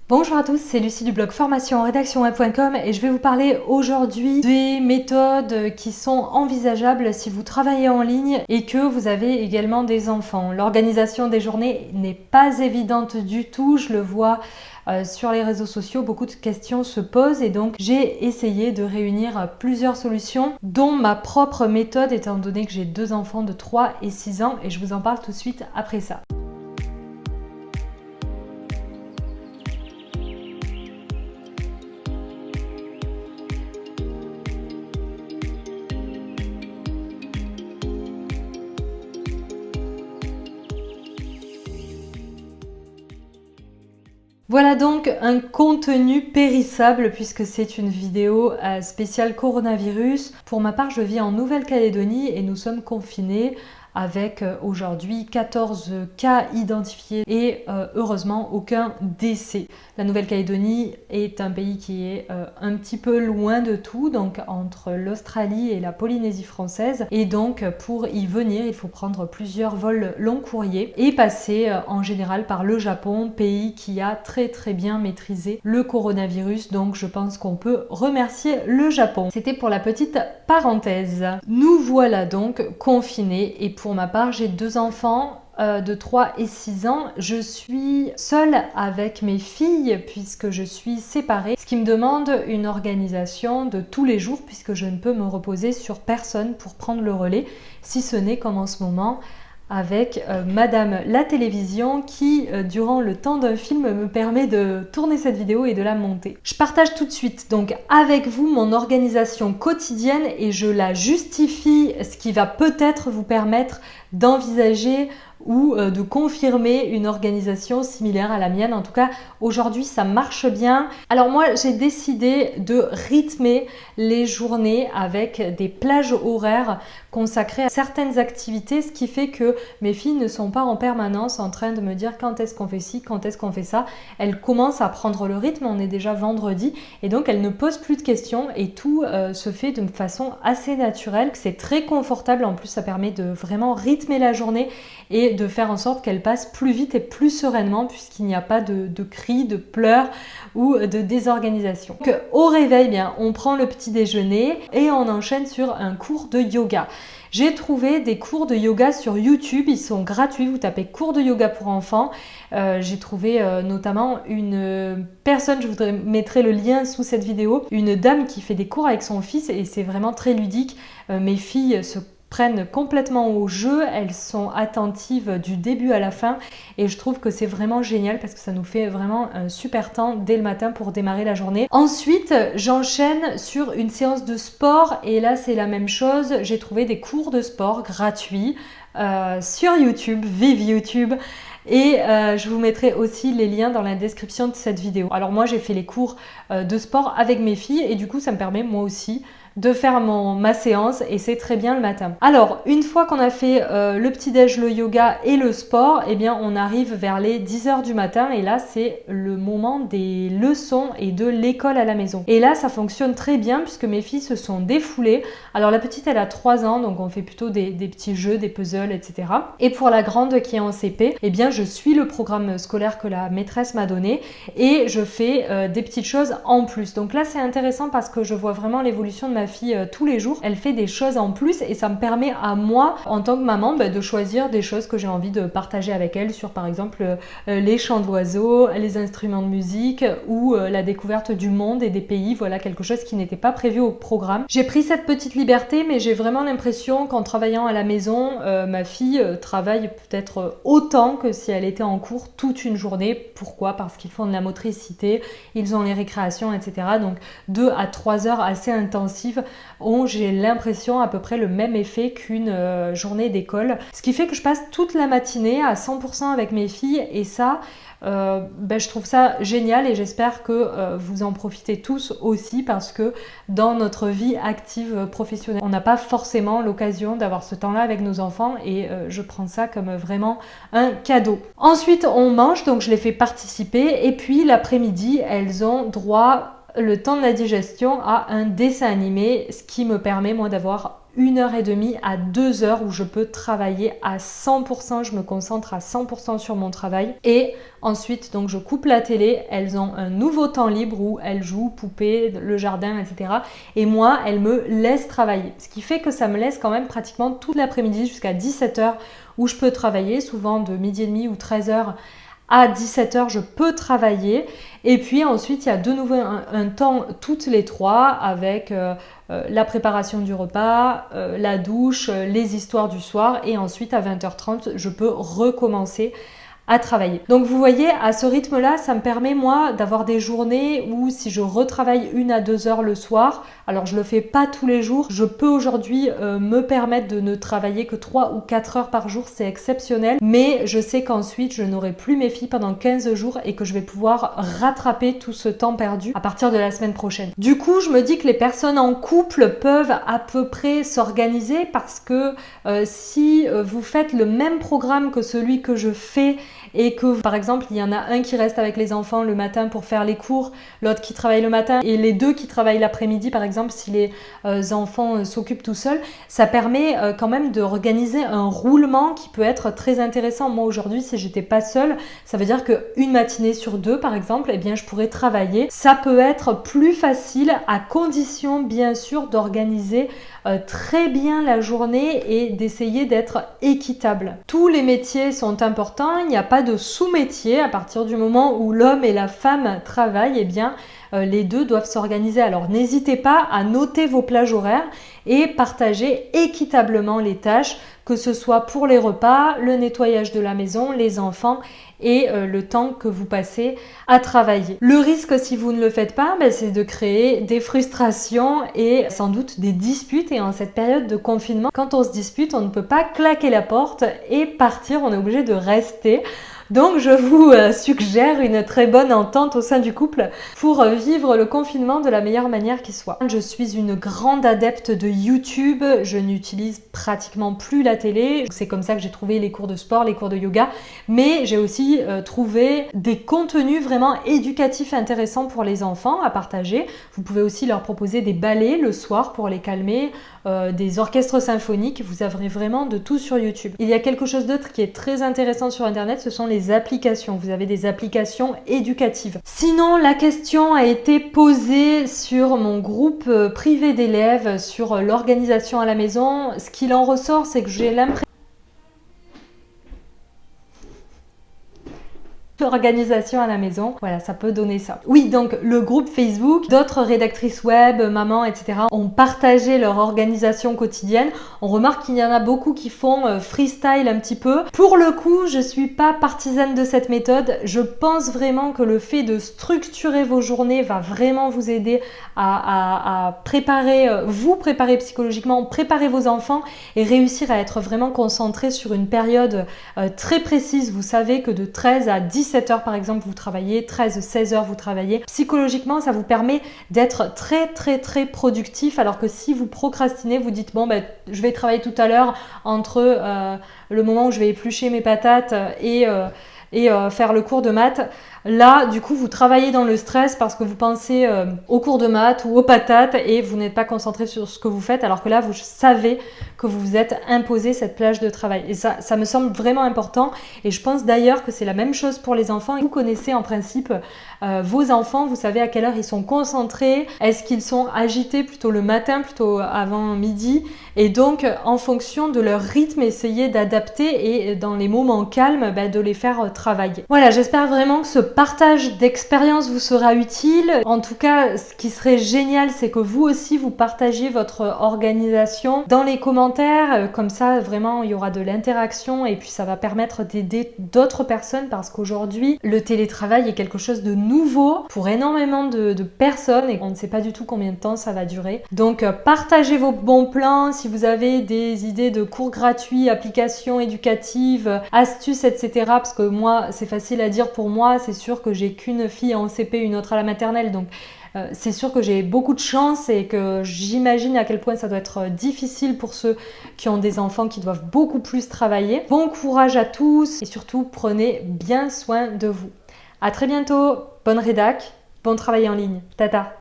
Bonjour à tous, c'est Lucie du blog formation-rédaction-web.com et je vais vous parler aujourd'hui des méthodes qui sont envisageables si vous travaillez en ligne et que vous avez également des enfants. L'organisation des journées n'est pas évidente du tout, je le vois sur les réseaux sociaux, beaucoup de questions se posent et donc j'ai essayé de réunir plusieurs solutions dont ma propre méthode étant donné que j'ai deux enfants de 3 et 6 ans et je vous en parle tout de suite après ça. Voilà donc un contenu périssable puisque c'est une vidéo spéciale coronavirus. Pour ma part, je vis en Nouvelle-Calédonie et nous sommes confinés avec aujourd'hui 14 cas identifiés et heureusement aucun décès. La Nouvelle-Calédonie est un pays qui est un petit peu loin de tout, donc entre l'Australie et la Polynésie française. Et donc pour y venir, il faut prendre plusieurs vols long courrier et passer en général par le Japon, pays qui a très bien maîtrisé le coronavirus. Donc je pense qu'on peut remercier le Japon. C'était pour la petite parenthèse. Nous voilà donc confinés et pour ma part, j'ai deux enfants de 3 et 6 ans. Je suis seule avec mes filles puisque je suis séparée, ce qui me demande une organisation de tous les jours puisque je ne peux me reposer sur personne pour prendre le relais, si ce n'est comme en ce moment avec Madame la télévision qui, durant le temps d'un film, me permet de tourner cette vidéo et de la monter. Je partage tout de suite donc avec vous mon organisation quotidienne et je la justifie, ce qui va peut-être vous permettre d'envisager ou de confirmer une organisation similaire à la mienne. En tout cas, aujourd'hui, ça marche bien. Alors moi, j'ai décidé de rythmer les journées avec des plages horaires consacrées à certaines activités, ce qui fait que mes filles ne sont pas en permanence en train de me dire quand est-ce qu'on fait ci, quand est-ce qu'on fait ça. Elles commencent à prendre le rythme, on est déjà vendredi et donc elles ne posent plus de questions et tout se fait de façon assez naturelle. C'est très confortable, en plus ça permet de vraiment rythmer la journée et de faire en sorte qu'elle passe plus vite et plus sereinement puisqu'il n'y a pas de cris, de pleurs ou de désorganisation. Donc au réveil, bien, on prend le petit déjeuner et on enchaîne sur un cours de yoga. J'ai trouvé des cours de yoga sur YouTube, ils sont gratuits, vous tapez cours de yoga pour enfants. J'ai trouvé notamment une personne, je vous mettrai le lien sous cette vidéo, une dame qui fait des cours avec son fils et c'est vraiment très ludique. Mes filles se prennent complètement au jeu, elles sont attentives du début à la fin et je trouve que c'est vraiment génial parce que ça nous fait vraiment un super temps dès le matin pour démarrer la journée. Ensuite, j'enchaîne sur une séance de sport et là c'est la même chose, j'ai trouvé des cours de sport gratuits sur YouTube, vive YouTube. Et je vous mettrai aussi les liens dans la description de cette vidéo. Alors moi j'ai fait les cours de sport avec mes filles et du coup ça me permet moi aussi de faire ma séance et c'est très bien le matin. Alors une fois qu'on a fait le petit-déj, le yoga et le sport, eh bien on arrive vers les 10h du matin et là c'est le moment des leçons et de l'école à la maison. Et là ça fonctionne très bien puisque mes filles se sont défoulées. Alors la petite elle a 3 ans donc on fait plutôt des petits jeux, des puzzles, etc. Et pour la grande qui est en CP, eh bien je suis le programme scolaire que la maîtresse m'a donné et je fais des petites choses en plus. Donc là c'est intéressant parce que je vois vraiment l'évolution de ma fille tous les jours. Elle fait des choses en plus et ça me permet à moi en tant que maman de choisir des choses que j'ai envie de partager avec elle sur par exemple les chants d'oiseaux, les instruments de musique ou la découverte du monde et des pays. Voilà quelque chose qui n'était pas prévu au programme. J'ai pris cette petite liberté mais j'ai vraiment l'impression qu'en travaillant à la maison, ma fille travaille peut-être autant que si elle était en cours toute une journée. Pourquoi? Parce qu'ils font de la motricité, ils ont les récréations, etc. Donc 2 à 3 heures assez intensives ont, j'ai l'impression, à peu près le même effet qu'une journée d'école. Ce qui fait que je passe toute la matinée à 100% avec mes filles et ça, je trouve ça génial et j'espère que vous en profitez tous aussi parce que dans notre vie active professionnelle, on n'a pas forcément l'occasion d'avoir ce temps-là avec nos enfants et je prends ça comme vraiment un cadeau. Ensuite, on mange, donc je les fais participer et puis l'après-midi, elles ont droit le temps de la digestion à un dessin animé, ce qui me permet moi d'avoir 1h30 à 2 heures où je peux travailler à 100%, je me concentre à 100% sur mon travail. Et ensuite, donc je coupe la télé, elles ont un nouveau temps libre où elles jouent, poupées, le jardin, etc. Et moi, elles me laissent travailler. Ce qui fait que ça me laisse quand même pratiquement toute l'après-midi jusqu'à 17h où je peux travailler, souvent de 12h30 ou 13h à 17h, je peux travailler. Et puis ensuite, il y a de nouveau un temps toutes les trois avec la préparation du repas, la douche, les histoires du soir. Et ensuite, à 20h30, je peux recommencer à travailler. Donc vous voyez, à ce rythme-là, ça me permet moi d'avoir des journées où si je retravaille 1 à 2 heures le soir, alors je le fais pas tous les jours, je peux aujourd'hui me permettre de ne travailler que 3 ou 4 heures par jour, c'est exceptionnel, mais je sais qu'ensuite je n'aurai plus mes filles pendant 15 jours et que je vais pouvoir rattraper tout ce temps perdu à partir de la semaine prochaine. Du coup, je me dis que les personnes en couple peuvent à peu près s'organiser parce que si vous faites le même programme que celui que je fais et que par exemple il y en a un qui reste avec les enfants le matin pour faire les cours, l'autre qui travaille le matin et les deux qui travaillent l'après-midi par exemple si les enfants s'occupent tout seuls, ça permet quand même d'organiser un roulement qui peut être très intéressant. Moi aujourd'hui si j'étais pas seule, ça veut dire qu'une matinée sur deux par exemple, eh bien je pourrais travailler. Ça peut être plus facile à condition bien sûr d'organiser très bien la journée et d'essayer d'être équitable. Tous les métiers sont importants, il n'y a pas de sous-métier. À partir du moment où l'homme et la femme travaillent, eh bien les deux doivent s'organiser. Alors n'hésitez pas à noter vos plages horaires et partager équitablement les tâches, que ce soit pour les repas, le nettoyage de la maison, les enfants et le temps que vous passez à travailler. Le risque si vous ne le faites pas, c'est de créer des frustrations et sans doute des disputes. Et en cette période de confinement, quand on se dispute, on ne peut pas claquer la porte et partir, on est obligé de rester. Donc je vous suggère une très bonne entente au sein du couple pour vivre le confinement de la meilleure manière qui soit. Je suis une grande adepte de YouTube, je n'utilise pratiquement plus la télé, c'est comme ça que j'ai trouvé les cours de sport, les cours de yoga, mais j'ai aussi trouvé des contenus vraiment éducatifs intéressants pour les enfants à partager. Vous pouvez aussi leur proposer des ballets le soir pour les calmer, des orchestres symphoniques, vous avez vraiment de tout sur YouTube. Il y a quelque chose d'autre qui est très intéressant sur internet, ce sont les applications. Vous avez des applications éducatives. Sinon, la question a été posée sur mon groupe privé d'élèves sur l'organisation à la maison. Ce qu'il en ressort, c'est que j'ai l'impression l'organisation à la maison, voilà, ça peut donner ça. Oui, donc le groupe Facebook, d'autres rédactrices web, mamans, etc. ont partagé leur organisation quotidienne. On remarque qu'il y en a beaucoup qui font freestyle un petit peu. Pour le coup, je suis pas partisane de cette méthode. Je pense vraiment que le fait de structurer vos journées va vraiment vous aider à préparer, vous préparer psychologiquement, préparer vos enfants et réussir à être vraiment concentré sur une période très précise. Vous savez que de 13 à 17 heures par exemple vous travaillez, 13-16 heures vous travaillez. Psychologiquement ça vous permet d'être très productif, alors que si vous procrastinez, vous dites bon je vais travailler tout à l'heure entre le moment où je vais éplucher mes patates et faire le cours de maths. Là, du coup, vous travaillez dans le stress parce que vous pensez au cours de maths ou aux patates et vous n'êtes pas concentré sur ce que vous faites, alors que là, vous savez que vous vous êtes imposé cette plage de travail. Et ça me semble vraiment important. Et je pense d'ailleurs que c'est la même chose pour les enfants. Vous connaissez en principe vos enfants, vous savez à quelle heure ils sont concentrés, est-ce qu'ils sont agités plutôt le matin, plutôt avant midi. Et donc, en fonction de leur rythme, essayez d'adapter et dans les moments calmes, de les faire travailler. Voilà, j'espère vraiment que ce partage d'expérience vous sera utile. En tout cas, ce qui serait génial, c'est que vous aussi, vous partagiez votre organisation dans les commentaires. Comme ça, vraiment, il y aura de l'interaction et puis ça va permettre d'aider d'autres personnes parce qu'aujourd'hui, le télétravail est quelque chose de nouveau pour énormément de personnes et on ne sait pas du tout combien de temps ça va durer. Donc, partagez vos bons plans. Si vous avez des idées de cours gratuits, applications éducatives, astuces, etc. Parce que moi, c'est facile à dire pour moi, c'est sûr que j'ai qu'une fille en CP, une autre à la maternelle, donc c'est sûr que j'ai beaucoup de chance et que j'imagine à quel point ça doit être difficile pour ceux qui ont des enfants qui doivent beaucoup plus travailler. Bon courage à tous et surtout prenez bien soin de vous. À très bientôt, bonne rédac, bon travail en ligne, tata.